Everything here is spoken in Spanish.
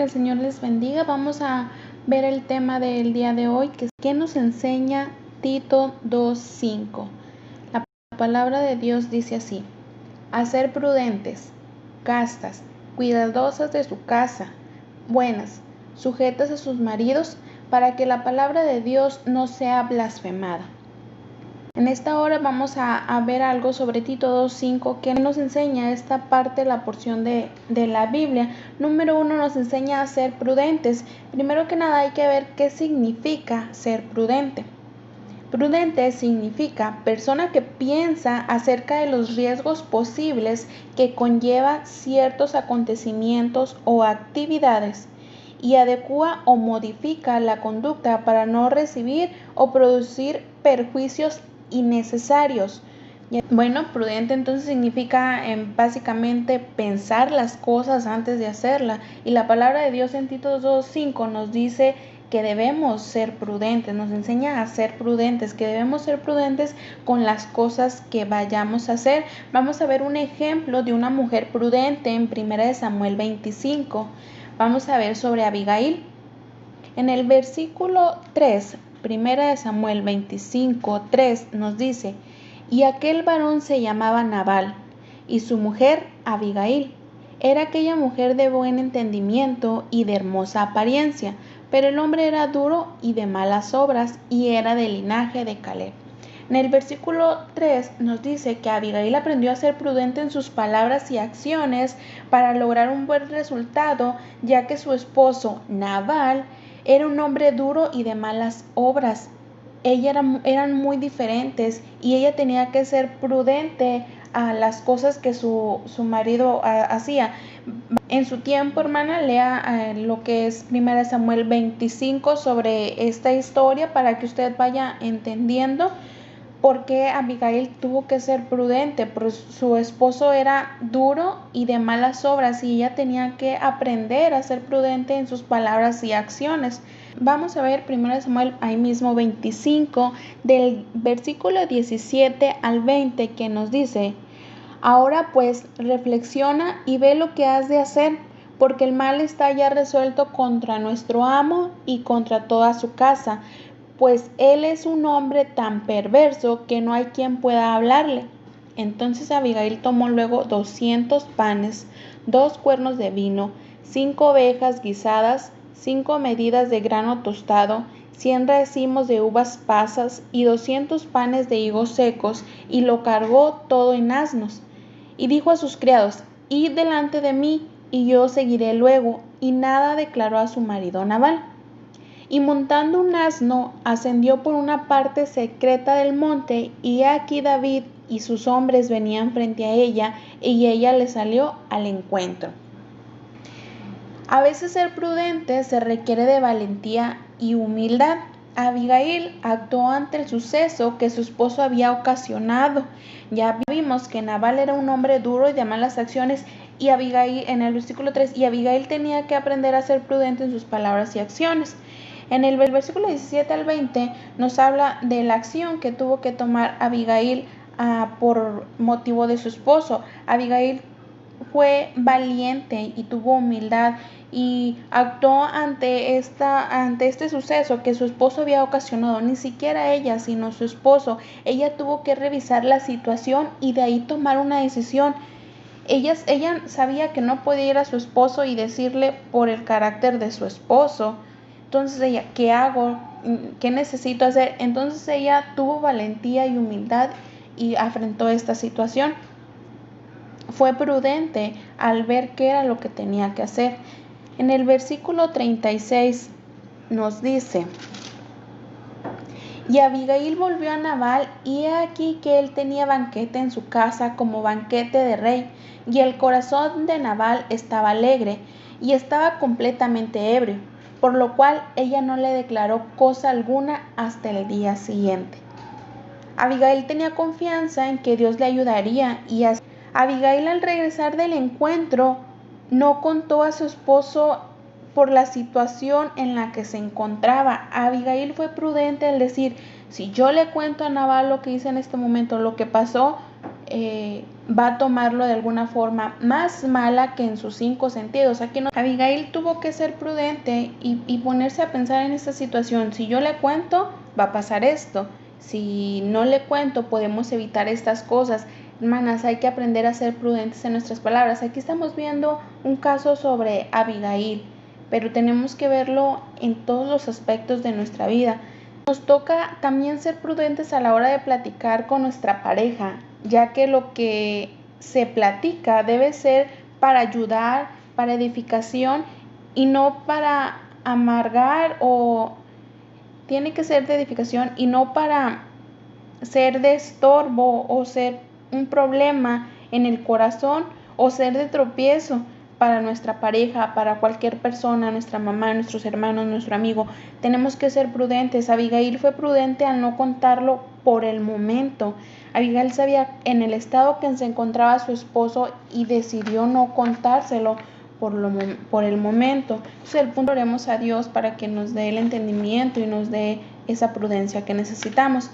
el Señor les bendiga. Vamos a ver el tema del día de hoy, que es ¿qué nos enseña Tito 2:5? La palabra de Dios dice así: a ser prudentes, castas, cuidadosas de su casa, buenas, sujetas a sus maridos, para que la palabra de Dios no sea blasfemada. En esta hora vamos a ver algo sobre Tito 2:5 que nos enseña esta parte, la porción de la Biblia. Número 1 nos enseña a ser prudentes. Primero que nada hay que ver qué significa ser prudente. Prudente significa persona que piensa acerca de los riesgos posibles que conlleva ciertos acontecimientos o actividades y adecua o modifica la conducta para no recibir o producir perjuicios innecesarios. Bueno, prudente entonces significa básicamente pensar las cosas antes de hacerla, y la palabra de Dios en Tito 2:5 nos dice que debemos ser prudentes, nos enseña a ser prudentes, que debemos ser prudentes con las cosas que vayamos a hacer. Vamos a ver un ejemplo de una mujer prudente en 1 Samuel 25. Vamos a ver sobre Abigail. En el versículo 3, 1 Samuel 25, 3 nos dice: y aquel varón se llamaba Nabal, y su mujer Abigail. Era aquella mujer de buen entendimiento y de hermosa apariencia, pero el hombre era duro y de malas obras, y era del linaje de Caleb. En el versículo 3 nos dice que Abigail aprendió a ser prudente en sus palabras y acciones para lograr un buen resultado, ya que su esposo Nabal era un hombre duro y de malas obras. Eran muy diferentes, y ella tenía que ser prudente a las cosas que su marido hacía. En su tiempo, hermana, lea lo que es 1 Samuel 25 sobre esta historia para que usted vaya entendiendo por qué Abigail tuvo que ser prudente, porque su esposo era duro y de malas obras, y ella tenía que aprender a ser prudente en sus palabras y acciones. Vamos a ver 1 Samuel ahí mismo 25, del versículo 17 al 20, que nos dice: ahora pues reflexiona y ve lo que has de hacer, porque el mal está ya resuelto contra nuestro amo y contra toda su casa, pues él es un hombre tan perverso que no hay quien pueda hablarle. Entonces Abigail tomó luego 200 panes, 2 cuernos de vino, 5 ovejas guisadas, 5 medidas de grano tostado, 100 racimos de uvas pasas y 200 panes de higos secos, y lo cargó todo en asnos. Y dijo a sus criados: id delante de mí, y yo seguiré luego. Y nada declaró a su marido Nabal. Y montando un asno, ascendió por una parte secreta del monte, y aquí David y sus hombres venían frente a ella, y ella le salió al encuentro. A veces ser prudente se requiere de valentía y humildad. Abigail actuó ante el suceso que su esposo había ocasionado. Ya vimos que Nabal era un hombre duro y de malas acciones, y Abigail, en el versículo 3, y Abigail tenía que aprender a ser prudente en sus palabras y acciones. En el versículo 17 al 20 nos habla de la acción que tuvo que tomar Abigail por motivo de su esposo. Abigail fue valiente y tuvo humildad, y actuó ante este suceso que su esposo había ocasionado. Ni siquiera ella, sino su esposo. Ella tuvo que revisar la situación y de ahí tomar una decisión. Ella sabía que no podía ir a su esposo y decirle por el carácter de su esposo. Entonces ella, ¿qué hago? ¿Qué necesito hacer? Entonces ella tuvo valentía y humildad y afrontó esta situación. Fue prudente al ver qué era lo que tenía que hacer. En el versículo 36 nos dice: y Abigail volvió a Nabal, y he aquí que él tenía banquete en su casa como banquete de rey, y el corazón de Nabal estaba alegre, y estaba completamente ebrio, por lo cual ella no le declaró cosa alguna hasta el día siguiente. Abigail tenía confianza en que Dios le ayudaría, y así Abigail, al regresar del encuentro, no contó a su esposo por la situación en la que se encontraba. Abigail fue prudente al decir: si yo le cuento a Nabal lo que hice en este momento, lo que pasó, va a tomarlo de alguna forma más mala que en sus 5 sentidos. Aquí no. Abigail tuvo que ser prudente y ponerse a pensar en esta situación. Si yo le cuento, va a pasar esto. Si no le cuento, podemos evitar estas cosas. Hermanas, hay que aprender a ser prudentes en nuestras palabras. Aquí estamos viendo un caso sobre Abigail, pero tenemos que verlo en todos los aspectos de nuestra vida. Nos toca también ser prudentes a la hora de platicar con nuestra pareja, ya que lo que se platica debe ser para ayudar, para edificación y no para amargar, o tiene que ser de edificación y no para ser de estorbo o ser un problema en el corazón o ser de tropiezo para nuestra pareja, para cualquier persona, nuestra mamá, nuestros hermanos, nuestro amigo. Tenemos que ser prudentes. Abigail fue prudente al no contarlo por el momento. Abigail sabía en el estado que se encontraba su esposo y decidió no contárselo por el momento. Entonces, el punto, oremos a Dios para que nos dé el entendimiento y nos dé esa prudencia que necesitamos.